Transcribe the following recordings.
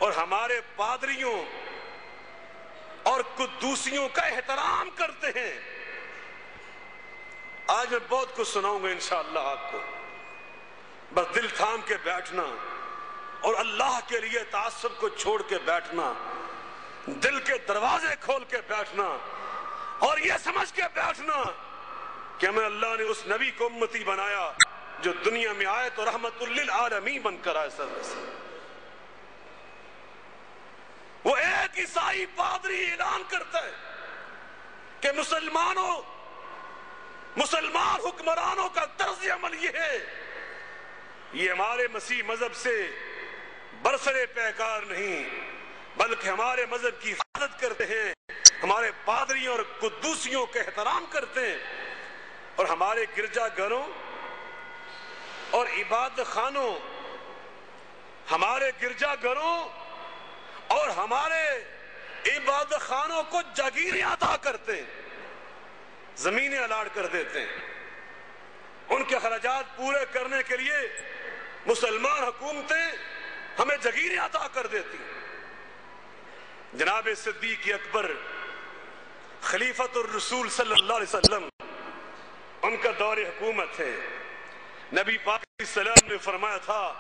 اور ہمارے پادریوں اور قدوسیوں کا احترام کرتے ہیں. آج میں بہت کچھ سناؤں گا انشاءاللہ آپ کو، بس دل تھام کے بیٹھنا اور اللہ کے لیے تعصب کو چھوڑ کے بیٹھنا، دل کے دروازے کھول کے بیٹھنا اور یہ سمجھ کے بیٹھنا کہ ہمیں اللہ نے اس نبی کو امتی بنایا جو دنیا میں آئے تو رحمت للعالمین بن کر آئے. وہ ایک عیسائی پادری اعلان کرتا ہے کہ مسلمان حکمرانوں کا طرز عمل یہ ہے، یہ ہمارے مسیح مذہب سے برسرے پیکار نہیں بلکہ ہمارے مذہب کی حفاظت کرتے ہیں، ہمارے پادریوں اور قدوسیوں کا احترام کرتے ہیں، اور ہمارے گرجا گھروں اور عبادت خانوں، ہمارے گرجا گھروں اور ہمارے عبادت خانوں کو جاگیریں عطا کرتے ہیں، زمینیں الاٹ کر دیتے ہیں. ان کے اخراجات پورے کرنے کے لیے مسلمان حکومتیں ہمیں جاگیریں عطا کر دیتی ہیں. جناب صدیق اکبر خلیفۃ الرسول صلی اللہ علیہ وسلم، ان کا دور حکومت ہے. نبی پاک علیہ السلام نے فرمایا تھا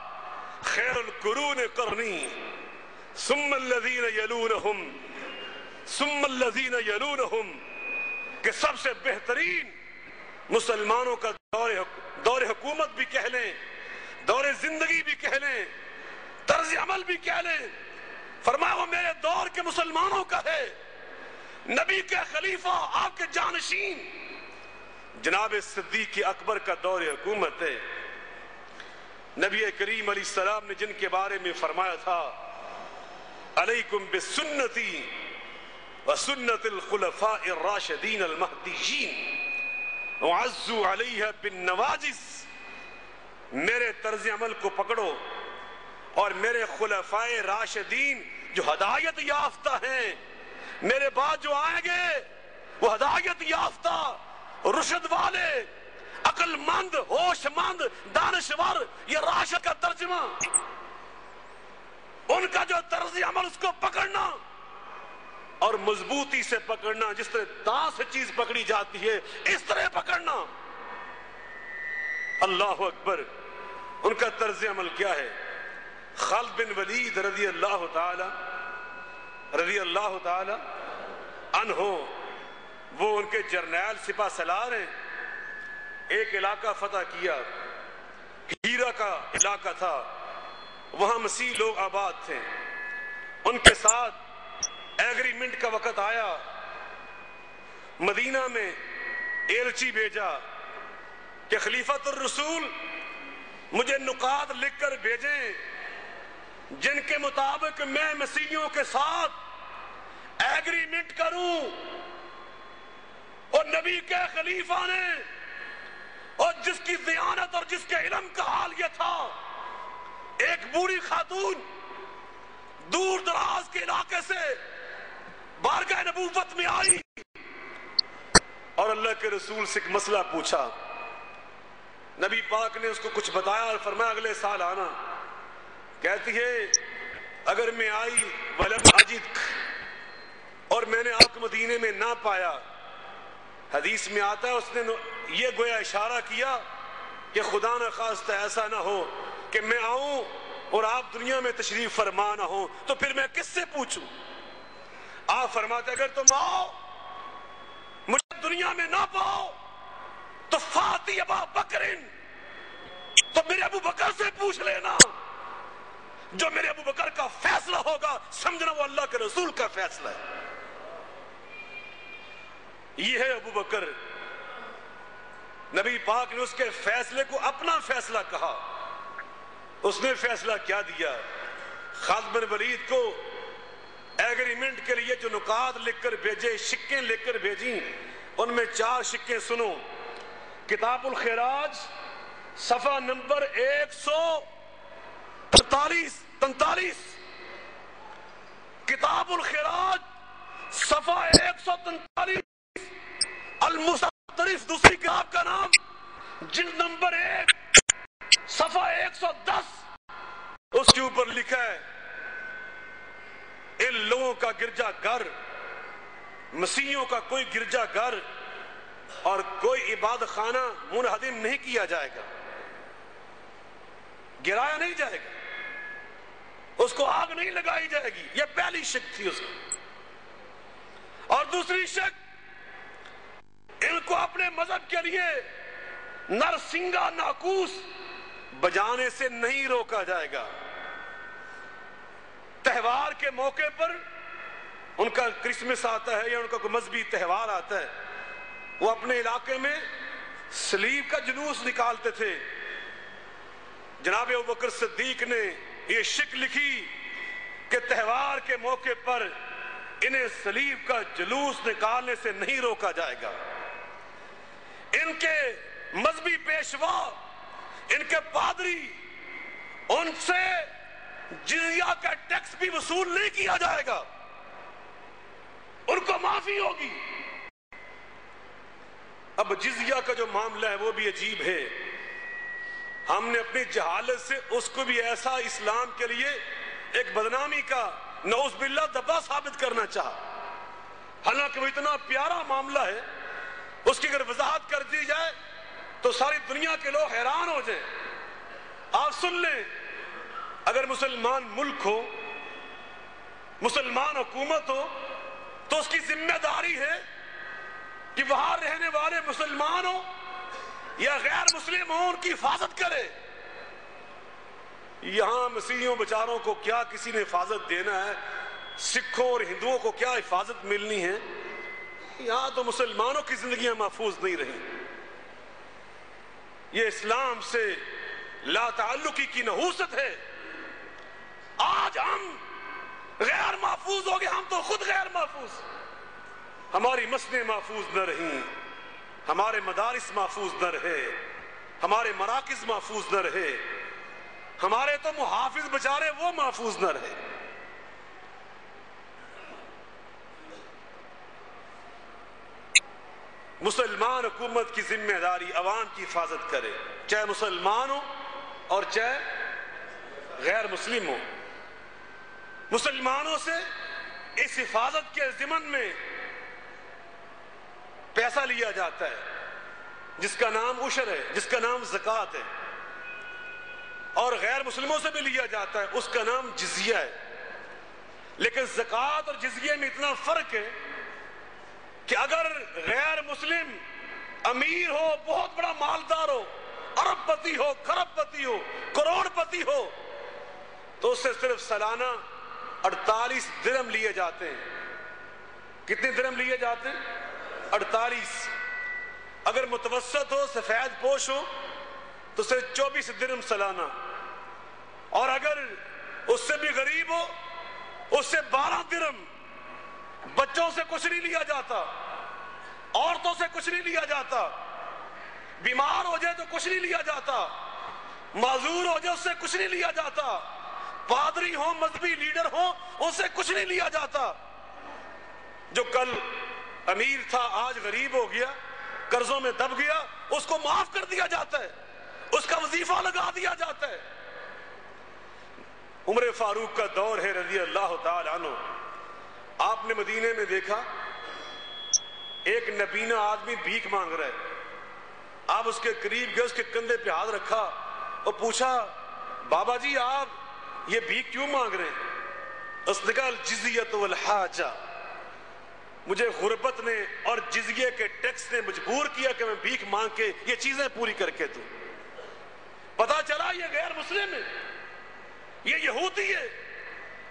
خیر القرون قرنی ثم الذین یلونہم ثم الذین یلونہم، کہ سب سے بہترین مسلمانوں کا دور حکومت بھی کہہ لیں، دور زندگی بھی کہہ لیں، طرز عمل بھی کہہ لیں، فرمایا وہ میرے دور کے مسلمانوں کا ہے. نبی کے خلیفہ، آپ کے جانشین جناب صدیق اکبر کا دور حکومت ہے. نبی کریم علیہ السلام نے جن کے بارے میں فرمایا تھا علیکم بسنتی وسنت الخلفاء الراشدین المہدیین وعزوا علیہا بالنواجذ، میرے طرز عمل کو پکڑو اور میرے خلفاء راشدین جو ہدایت یافتہ ہیں، میرے بعد جو آئیں گے وہ ہدایت یافتہ، رشد والے، عقل مند، ہوش مند، دانشور، یہ راشد کا ترجمہ، ان کا جو طرز عمل اس کو پکڑنا اور مضبوطی سے پکڑنا، جس طرح داں سے چیز پکڑی جاتی ہے اس طرح پکڑنا. اللہ اکبر. ان کا طرز عمل کیا ہے؟ خالد بن ولید رضی اللہ تعالی عنہ، وہ ان کے جرنیل سپہ سالار ہیں. ایک علاقہ فتح کیا، ہیرا کا علاقہ تھا، وہاں مسیح لوگ آباد تھے. ان کے ساتھ ایگریمنٹ کا وقت آیا، مدینہ میں ایلچی بھیجا کہ خلیفۃ الرسول مجھے نقاط لکھ کر بھیجیں جن کے مطابق میں مسیحیوں کے ساتھ ایگریمنٹ کروں. اور نبی کے خلیفہ نے، اور جس کی دیانت اور جس کے علم کا حال یہ تھا، ایک بوڑھی خاتون دور دراز کے علاقے سے بارگاہ نبوت میں آئی اور اللہ کے رسول سے ایک مسئلہ پوچھا. نبی پاک نے اس کو کچھ بتایا اور فرمایا اگلے سال آنا. کہتی ہے اگر میں آئی ولم اجدک، اور میں نے آپ کو مدینے میں نہ پایا، حدیث میں آتا ہے اس نے یہ گویا اشارہ کیا کہ خدا نہ خواستہ ایسا نہ ہو کہ میں آؤں اور آپ دنیا میں تشریف فرما نہ ہو، تو پھر میں کس سے پوچھوں؟ آپ فرماتے اگر تم آؤ مجھے دنیا میں نہ پاؤ تو فاتی ابا بکرن، تو میرے ابو بکر سے پوچھ لینا. جو میرے ابو بکر کا فیصلہ ہوگا سمجھنا وہ اللہ کے رسول کا فیصلہ ہے. یہ ہے ابو بکر. نبی پاک نے اس کے فیصلے کو اپنا فیصلہ کہا. اس نے فیصلہ کیا دیا؟ خالد بن ولید کو ایگریمنٹ کے لیے جو نکات لکھ کر بھیجے، شکیں لکھ کر بھیجیں، ان میں 4 شکیں سنو. کتاب الخراج صفحہ نمبر 143، کتاب الخراج صفحہ 143، المستطرف دوسری کتاب کا نام، جلد نمبر 1 صفحہ 110، اس کے اوپر لکھا ہے لوگوں کا گرجا گھر، مسیحیوں کا کوئی گرجا گھر اور کوئی عبادت خانہ منہدم نہیں کیا جائے گا، گرایا نہیں جائے گا، اس کو آگ نہیں لگائی جائے گی۔ یہ پہلی شک تھی اس کی۔ اور دوسری شک، ان کو اپنے مذہب کے لیے نرسنگا ناقوس بجانے سے نہیں روکا جائے گا۔ تہوار کے موقع پر، ان کا کرسمس آتا ہے یا ان کا کوئی مذہبی تہوار آتا ہے، وہ اپنے علاقے میں صلیب کا جلوس نکالتے تھے۔ جناب ابوبکر صدیق نے یہ شک لکھی کہ تہوار کے موقع پر انہیں صلیب کا جلوس نکالنے سے نہیں روکا جائے گا۔ ان کے مذہبی پیشوا، ان کے پادری، ان سے جزیہ کا ٹیکس بھی وصول نہیں کیا جائے گا، ان کو معافی ہوگی۔ اب جزیہ کا جو معاملہ ہے وہ بھی عجیب ہے۔ ہم نے اپنی جہالت سے اس کو بھی ایسا اسلام کے لیے ایک بدنامی کا نعوذ باللہ دبا ثابت کرنا چاہا، حالانکہ وہ اتنا پیارا معاملہ ہے، اس کی اگر وضاحت کر دی جائے تو ساری دنیا کے لوگ حیران ہو جائیں۔ آپ سن لیں، اگر مسلمان ملک ہو، مسلمان حکومت ہو، تو اس کی ذمہ داری ہے کہ وہاں رہنے والے مسلمان ہو یا غیر مسلم ہوں، ان کی حفاظت کرے۔ یہاں مسیحیوں بیچاروں کو کیا کسی نے حفاظت دینا ہے، سکھوں اور ہندوؤں کو کیا حفاظت ملنی ہے؟ یہاں تو مسلمانوں کی زندگیاں محفوظ نہیں رہی۔ یہ اسلام سے لا تعلقی کی نحوست ہے۔ آج ہم غیر محفوظ ہو گئے، ہم تو خود غیر محفوظ، ہماری مسجدیں محفوظ نہ رہیں، ہمارے مدارس محفوظ نہ رہے، ہمارے مراکز محفوظ نہ رہے، ہمارے تو محافظ بیچارے وہ محفوظ نہ رہے۔ مسلمان حکومت کی ذمہ داری عوام کی حفاظت کرے، چاہے مسلمان ہو اور چاہے غیر مسلم ہو۔ مسلمانوں سے اس حفاظت کے ضمن میں پیسہ لیا جاتا ہے جس کا نام عشر ہے، جس کا نام زکوٰۃ ہے، اور غیر مسلموں سے بھی لیا جاتا ہے، اس کا نام جزیہ ہے۔ لیکن زکوٰۃ اور جزیے میں اتنا فرق ہے کہ اگر غیر مسلم امیر ہو، بہت بڑا مالدار ہو، ارب پتی ہو، کھرب پتی ہو، کروڑ پتی ہو، تو اس سے صرف سالانہ 48 درہم لیے جاتے ہیں۔ کتنے درہم لیے جاتے ہیں؟ 48۔ اگر متوسط ہو، سفید پوش ہو، تو صرف 24 درہم سالانہ، اور اگر اس سے بھی غریب ہو، اس سے 12 درہم۔ بچوں سے کچھ نہیں لیا جاتا، عورتوں سے کچھ نہیں لیا جاتا، بیمار ہو جائے تو کچھ نہیں لیا جاتا، معذور ہو جائے اس سے کچھ نہیں لیا جاتا، پادری ہوں، مذہبی لیڈر ہوں، ان سے کچھ نہیں لیا جاتا۔ جو کل امیر تھا آج غریب ہو گیا، قرضوں میں دب گیا، اس کو معاف کر دیا جاتا ہے، اس کا وظیفہ لگا دیا جاتا ہے۔ عمر فاروق کا دور ہے رضی اللہ تعالی عنہ۔ آپ نے مدینے میں دیکھا ایک نبینا آدمی بھیک مانگ رہا ہے، آپ اس کے قریب گئے، اس کے کندھے پہ ہاتھ رکھا اور پوچھا، بابا جی آپ یہ بھیک کیوں مانگ رہے ہیں؟ اس نے کہا الجزیۃ والحاجہ، مجھے غربت نے اور جزیے کے ٹیکس نے مجبور کیا کہ میں بھیک مانگ کے یہ چیزیں پوری کر کے دوں۔ پتا چلا یہ غیر مسلم ہے، یہ یہودی ہے۔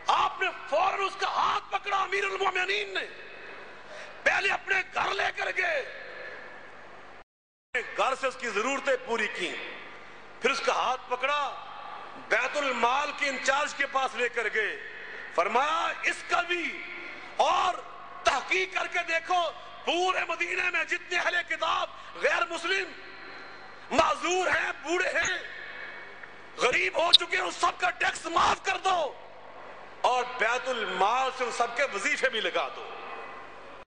آپ نے فوراً اس کا ہاتھ پکڑا، امیر المومنین نے پہلے اپنے گھر لے کر گئے، گھر سے اس کی ضرورتیں پوری کی، پھر اس کا ہاتھ پکڑا، بیت المال کے انچارج کے پاس لے کر گئے، فرمایا اس کا بھی اور تحقیق کر کے دیکھو پورے مدینے میں جتنے اہل کتاب غیر مسلم معذور ہیں، بوڑھے ہیں، غریب ہو چکے ہیں، ان سب کا ٹیکس معاف کر دو اور بیت المال سے ان سب کے وظیفے بھی لگا دو۔